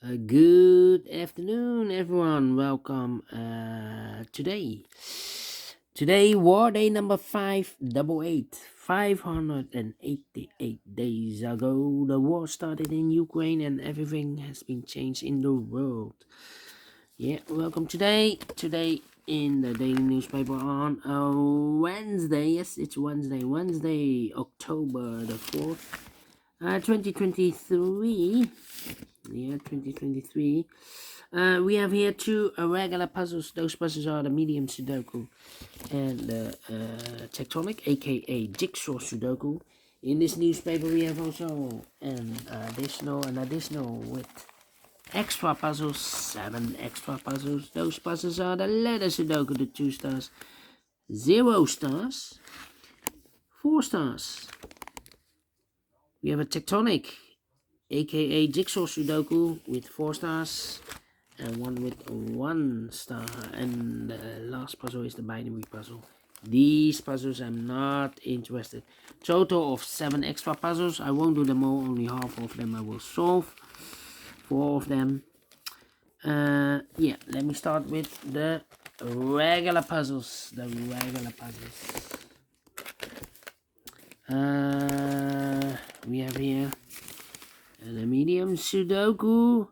Good afternoon, everyone. Welcome. Today war day number 588. 588 days ago, the war started in Ukraine, and everything has been changed in the world. Yeah, welcome today. Today in the daily newspaper on Wednesday. Yes, it's Wednesday. Wednesday, October the 4th, 2023. Yeah, 2023. We have here two regular puzzles. Those puzzles are the Medium Sudoku and the Tectonic, aka Jigsaw Sudoku. In this newspaper, we have also an additional with extra puzzles, 7 extra puzzles. Those puzzles are the letter Sudoku, the 2 stars, 0 stars, 4 stars. We have a Tectonic, aka Jigsaw Sudoku, with 4 stars and one with 1 star. And the last puzzle is the binary puzzle. These puzzles I'm not interested. Total of 7 extra puzzles. I won't do them all, only half of them I will solve. 4 of them. Yeah, let me start with the regular puzzles. We have here the Medium Sudoku.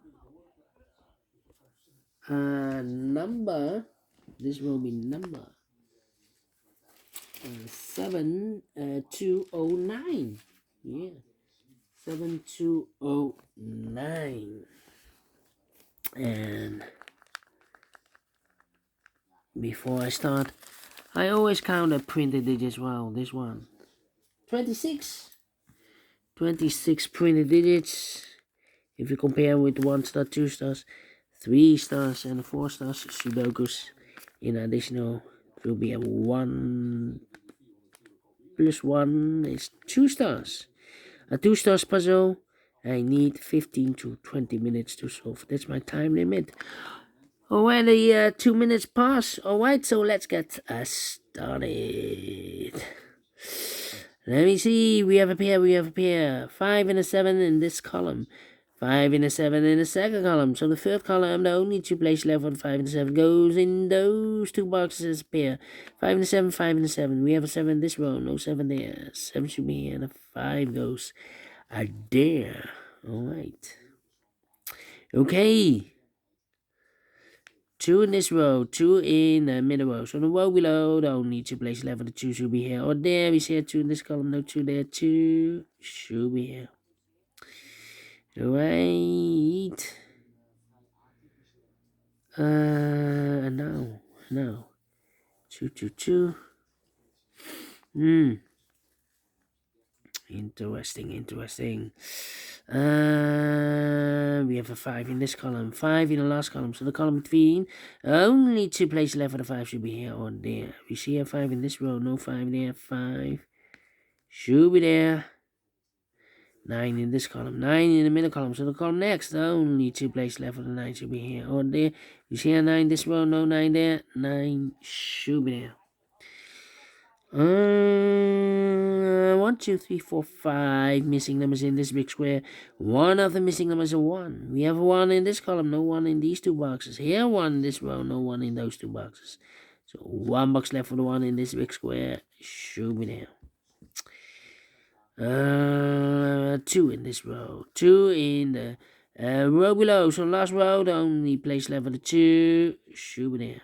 Number, this will be number 7209. Yeah, 7209. And before I start, I always count the printed digits. Well, this one 26 printed digits. If you compare with 1 star, 2 stars, 3 stars, and 4 stars Sudokus, in additional, it will be a 1 plus 1 is 2 stars. A 2 stars puzzle, I need 15 to 20 minutes to solve. That's my time limit. Already 2 minutes pass. Alright, so let's get started. Let me see. We have a pair. 5 and a 7 in this column. 5 and a 7 in the second column. So the third column, the only 2 places left on 5 and 7 goes in those 2 boxes as a pair. 5 and a 7, 5 and a 7. We have a 7 in this row, no 7 there. 7 should be here, and a 5 goes there. Alright. Okay. 2 in this row, 2 in the middle row. So the row below, the only 2 places left for the 2 should be here or there. We see a 2 in this column, no 2 there. 2 should be here. Right. No. 2, 2, 2. Interesting. We have a 5 in this column, 5 in the last column. So the column between, only 2 places left for the 5 should be here or there. We see a 5 in this row, no 5 there. 5 should be there. 9 in this column, 9 in the middle column. So the column next, only 2 places left for the 9 should be here or there. You see a 9 this row, no 9 there. 9 should be there. 1, 2, 3, 4, 5 missing numbers in this big square. One of the missing numbers is a 1. We have a 1 in this column, no 1 in these 2 boxes. Here 1 in this row, no 1 in those 2 boxes. So 1 box left for the 1 in this big square. Should be there. 2 in this row, 2 in the row below. So last row, the only place left for the 2 should be there.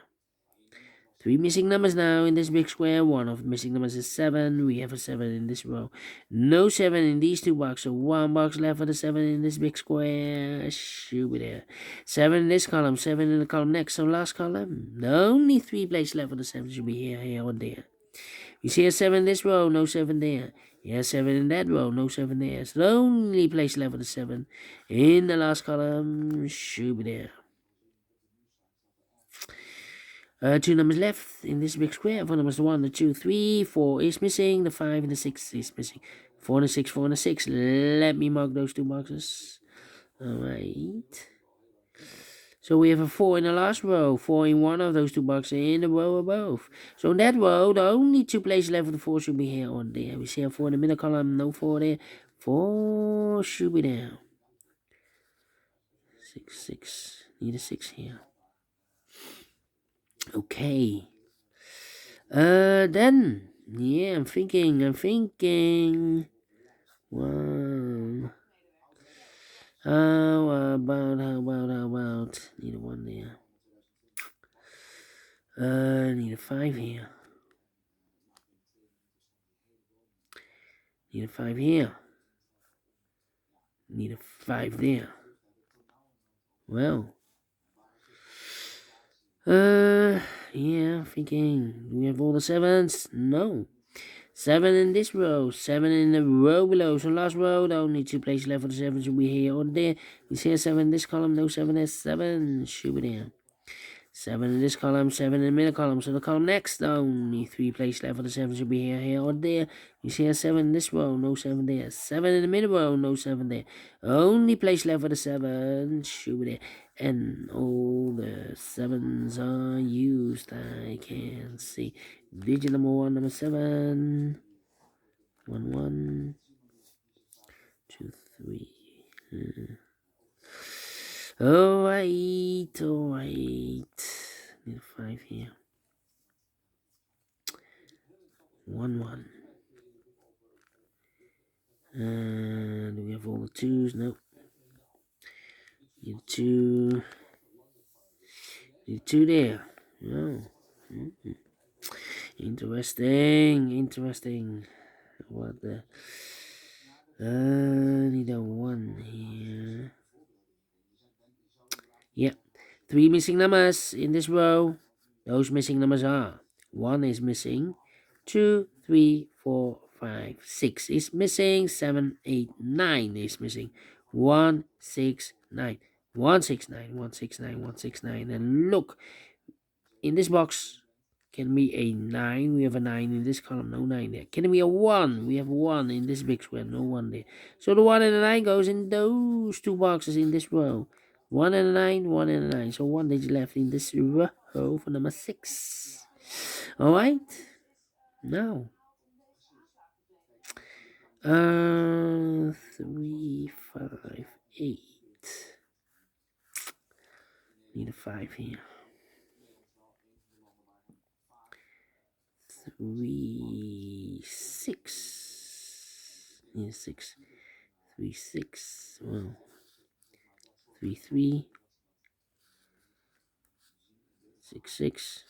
3 missing numbers now in this big square. 1 of the missing numbers is 7. We have a 7 in this row. No 7 in these 2 boxes. So 1 box left for the 7 in this big square. Should be there. 7 in this column. 7 in the column next. So last column. The only 3 places left for the 7 should be here, or there. We see a 7 in this row. No 7 there. Yeah, 7 in that row. No 7 there. So the only place left for the 7 in the last column should be there. 2 numbers left in this big square. 4 numbers, 1, the 2, 3, 4 is missing. The 5 and the 6 is missing. 4 and the 6, 4 and the 6. Let me mark those 2 boxes. Alright. So we have a 4 in the last row. 4 in one of those 2 boxes in the row above. So in that row, the only 2 places left for the 4 should be here or there. We see a 4 in the middle column. No 4 there. 4 should be there. 6. Need a 6 here. Okay. Then, yeah, I'm thinking. 1. How about? Need a 1 there. Need a 5 here. Need a 5 here. Need a 5 there. Well. Yeah, thinking. Do we have all the 7s? No. 7 in this row, 7 in the row below. So last row, the only 2 places left for the 7 should be here or there. We see a 7 in this column, no 7 is 7. Should be there. 7 in this column, 7 in the middle column. So the column next, the only 3 places left for the 7 should be here or there. We see a 7 in this row, no 7 there. 7 in the middle row, no 7 there. Only place left for the 7 should be there. And all the 7s are used, I can see. Digit number 1, number 7. 1, 1, 2, 3. Alright. Need a 5 here. 1, 1. Do we have all the 2s? Nope. Need a 2. Need a 2 there. Oh. Interesting. What the? Need a 1 here. Yep. 3 missing numbers in this row. Those missing numbers are 1 is missing, 2, 3, 4, 5, 6 is missing, 7, 8, 9 is missing. 1, 6, 9. 1, 6, 9, 1, 6, 9, 1, 6, 9. And look, in this box, can be a 9. We have a 9 in this column, no 9 there. Can it be a 1? We have 1 in this big square, no 1 there. So the 1 and the 9 goes in those 2 boxes in this row. 1 and a 9, 1 and a 9. So 1 digit left in this row for number 6. Alright. Now. 3, 5, 8. Need a 5 here. 3, 6. Need a 6. 3, 6. Well. 3, 3. 6, 6.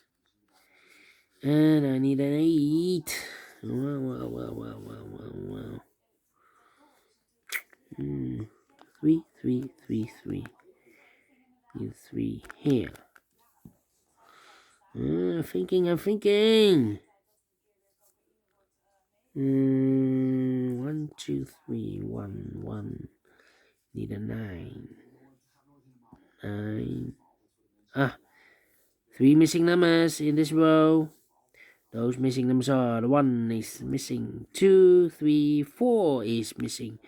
And I need an 8. Well. 3, 3, 3, 3. Need 3 here. I'm thinking. 1, 2, 3, 1, 1. Need a 9. 9. 3 missing numbers in this row. Those missing numbers are 1 is missing, 2, 3, 4 is missing,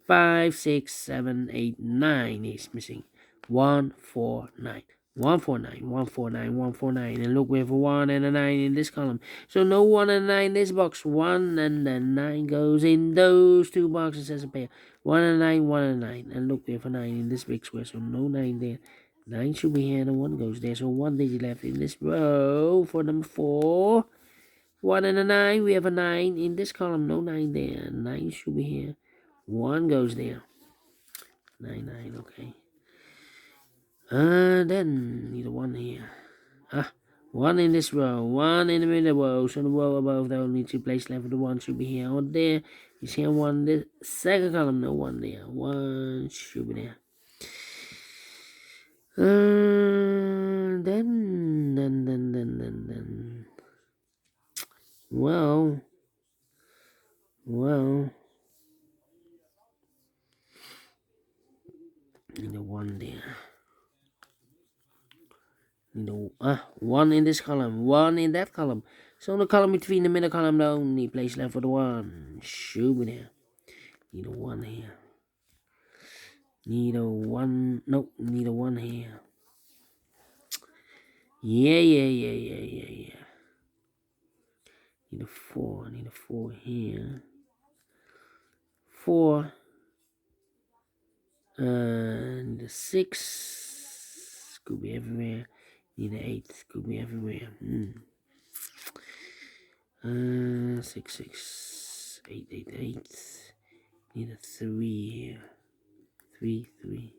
5, 6, 7, 8, 9 is missing. 1, 4, 9. 1, 4, 9, 1, 4, 9, 1, 4, 9. And look, we have a 1 and a 9 in this column. So no 1 and 9 in this box. 1 and then 9 goes in those 2 boxes as a pair. 1 and 9, 1 and 9. And look, we have a 9 in this big square. So no 9 there. 9 should be here and 1 goes there. So 1 digit left in this row for number 4. 1 and a 9. We have a 9 in this column. No 9 there. 9 should be here. 1 goes there. 9, 9. Okay. Then need a 1 here. 1 in this row. 1 in the middle row. So the row above the only 2 places left for the 1 should be here or there. You see 1 this second column. No 1 there. 1 should be there. Then. Well. Need a 1 there. Need a 1 in this column. 1 in that column. So the column between the middle column, the only place left for the 1 should be there. Need a 1 here. Need a 1. Nope. Need a 1 here. Yeah. Need a 4. Need a 4 here. 4. And the 6 could be everywhere. Need an 8 could be everywhere. 6, 6, 8, 8, 8. Need a 3 here. 3, 3.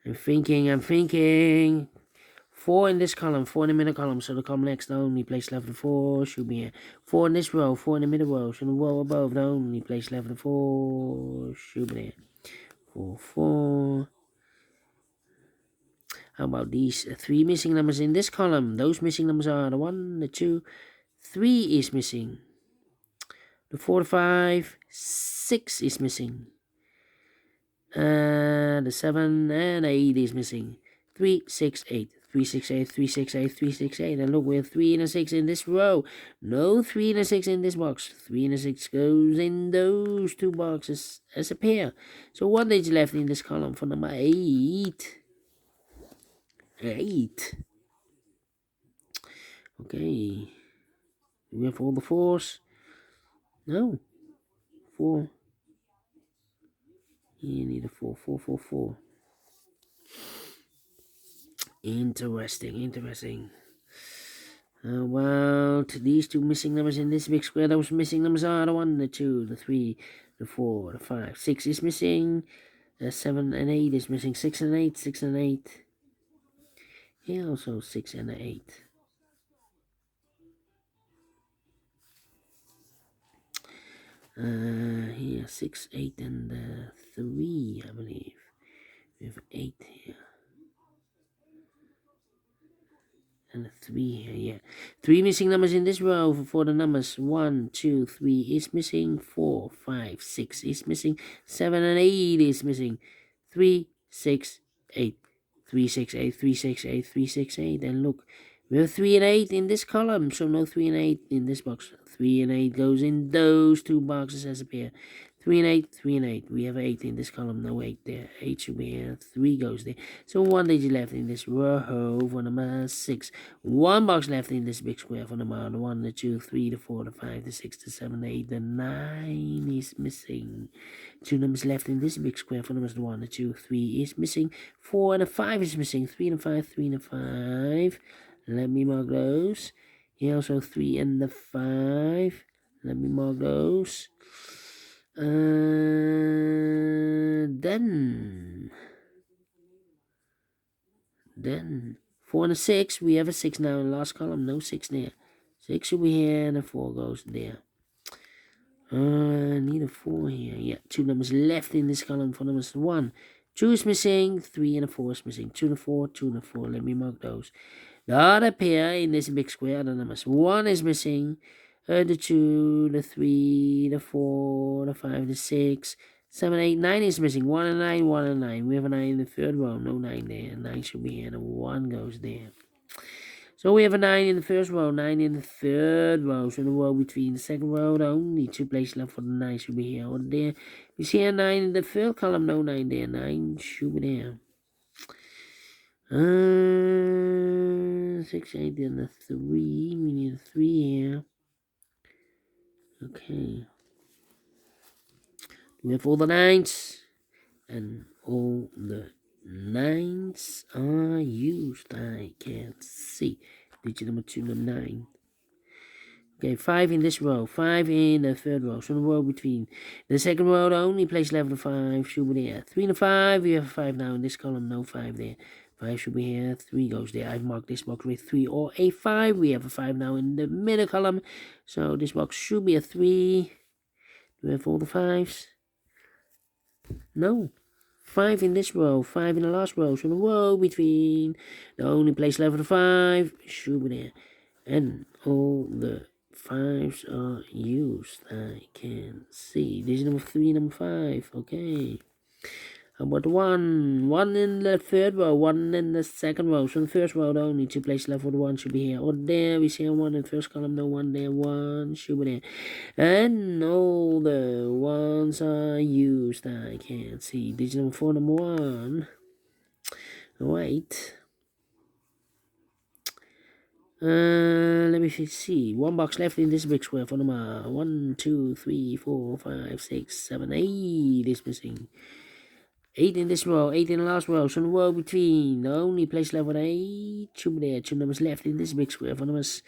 I'm thinking. 4 in this column, 4 in the middle column, so the column next, the only place left of 4 should be here. 4 in this row, 4 in the middle row, so the row above, the only place left of 4 should be there. 4, 4. How about these 3 missing numbers in this column? Those missing numbers are the 1, the 2, 3 is missing. The 4, the 5, 6 is missing. The 7 and 8 is missing. 3, 6, 8. 3, 6, 8, 3, 6, 8, 3, 6, 8. And look, we have 3 and a 6 in this row. No 3 and a 6 in this box. 3 and a 6 goes in those 2 boxes as a pair. So 1 digit left in this column for number 8. 8. Okay. We have all the 4s. No. 4. You need a 4, 4, 4, 4. Interesting. Well, to these 2 missing numbers in this big square, those missing numbers are the 1, the 2, the 3, the 4, the 5. 6 is missing. 7 and 8 is missing. 6 and 8, 6 and 8. Here also 6 and 8. Here 6, 8 and 3, I believe. We have 8 here. And a 3 here, yeah. 3 missing numbers in this row for the numbers 1, 2, 3 is missing. 4, 5, 6 is missing. 7 and 8 is missing. 3, 6, 8. 3, 6, 8, 3, 6, 8, 3, 6, 8. And look, we have 3 and 8 in this column, so no 3 and 8 in this box. 3 and 8 goes in those 2 boxes as a pair. 3 and 8, 3 and 8. We have 8 in this column, no 8 there. 8 should be here, 3 goes there. So 1 digit left in this row for number 6. 1 box left in this big square for number 1, the 2, 3, the 4, the 5, the 6, the 7, the 8, the 9 is missing. 2 numbers left in this big square for numbers 1, the 2, 3 is missing. 4 and a 5 is missing. 3 and a 5, 3 and a 5. Let me mark those. Here also 3 and the 5. Let me mark those. Then 4 and a 6. We have a 6 now in the last column. No 6 there. 6 should be here and a 4 goes there. Need a 4 here. Yeah, 2 numbers left in this column for numbers 1. 2 is missing. 3 and a 4 is missing. 2 and a 4, 2 and a 4. Let me mark those. The other pair in this big square, the numbers 1 is missing. The 2, the 3, the 4, the 5, the 6, 7, 8, 9 is missing. 1 and 9, 1 and 9. We have a 9 in the third row. No 9 there. 9 should be here. And a 1 goes there. So we have a 9 in the first row, 9 in the third row. So the row between the second row, the only 2 places left for the 9 should be here or there. We see a 9 in the third column. No 9 there. 9 should be there. 6, 8, and the 3. We need a 3 here. Okay. We have all the 9s. And all the 9s are used. I can't see. Digit number 2, number 9. Okay, 5 in this row. 5 in the third row. So the row between the second row, the only place left of 5 should be there. 3 and a 5. We have a 5 now in this column. No 5 there. 5 should be here. 3 goes there. I've marked this box with 3 or a 5. We have a 5 now in the middle column. So this box should be a 3. Do we have all the 5s? No. 5 in this row. 5 in the last row. So the row between the only place left of 5 should be there. And all the 5s are used. I can see. This is number 3, number 5. Okay. How about 1? 1 in the third row, 1 in the second row. So in the first row, the only 2 places left for the 1 should be here or there. We see a 1 in the first column, no 1 there, 1 should be there. And all the 1s are used. I can see. This is number 4, number 1. Wait. Let me see. One box left in this big square for number 1, 2, 3, 4, 5, 6, 7, 8 is missing. 8 in this row, 8 in the last row. So the row between the only place left with 8. Two numbers left in this big square for numbers.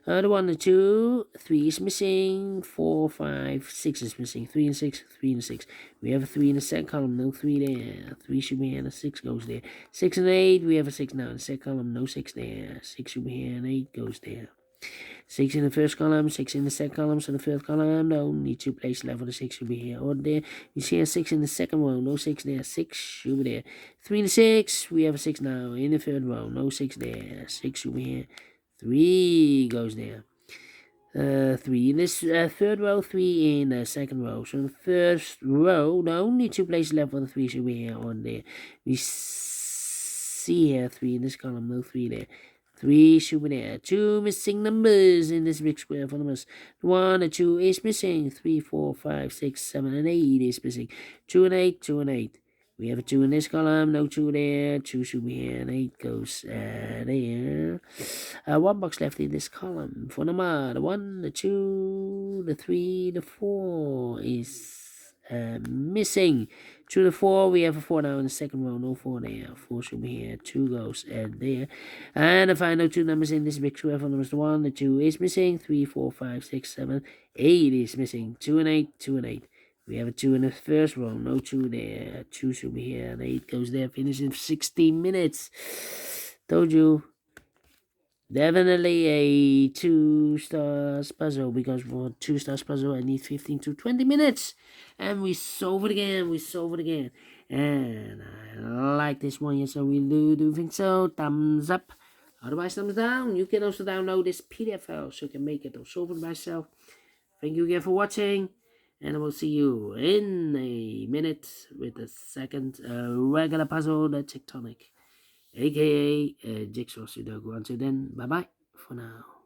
The 1 and 2, 3 is missing. 4, 5, 6 is missing. 3 and 6, 3 and 6. We have a 3 in the second column, no 3 there. 3 should be here, and a 6 goes there. 6 and 8, we have a 6 now in the second column, no 6 there. 6 should be here, and 8 goes there. 6 in the first column, 6 in the second column, so the third column, the only 2 places left for the 6 should be here or there. You see a 6 in the second row, no 6 there, 6 should be there. 3 in the 6, we have a 6 now in the third row, no 6 there, 6 should be here. 3 goes there. 3 in this third row, 3 in the second row. So the first row, the only 2 places left for the 3 should be here or there. We see here 3 in this column, no 3 there. 3 should be there. 2 missing numbers in this big square for numbers. 1 and 2 is missing. 3, 4, 5, 6, 7, and 8 is missing. 2 and 8, 2 and 8. We have a 2 in this column, no 2 there. 2 should be here, and 8 goes there. 1 box left in this column for number. The 1, the 2, the 3, the 4 is missing. 2 to 4, we have a 4 now in the second row, no 4 there. 4 should be here, 2 goes there. And the final 2 numbers in this big square for numbers. The 1, the 2 is missing. 3, 4, 5, 6, 7, 8 is missing. 2 and 8, 2 and 8. We have a 2 in the first row, no 2 there. 2 should be here, and 8 goes there. Finish in 16 minutes. Told you. Definitely a 2 stars puzzle, because for 2 stars puzzle I need 15 to 20 minutes. And we solve it again, And I like this one, yes I really do think so. Thumbs up. Otherwise thumbs down. You can also download this PDF file so you can make it or solve it myself. Thank you again for watching. And I will see you in a minute with the second regular puzzle, the Tectonic, aka Jigsaw Sudoku. Until then, bye bye for now.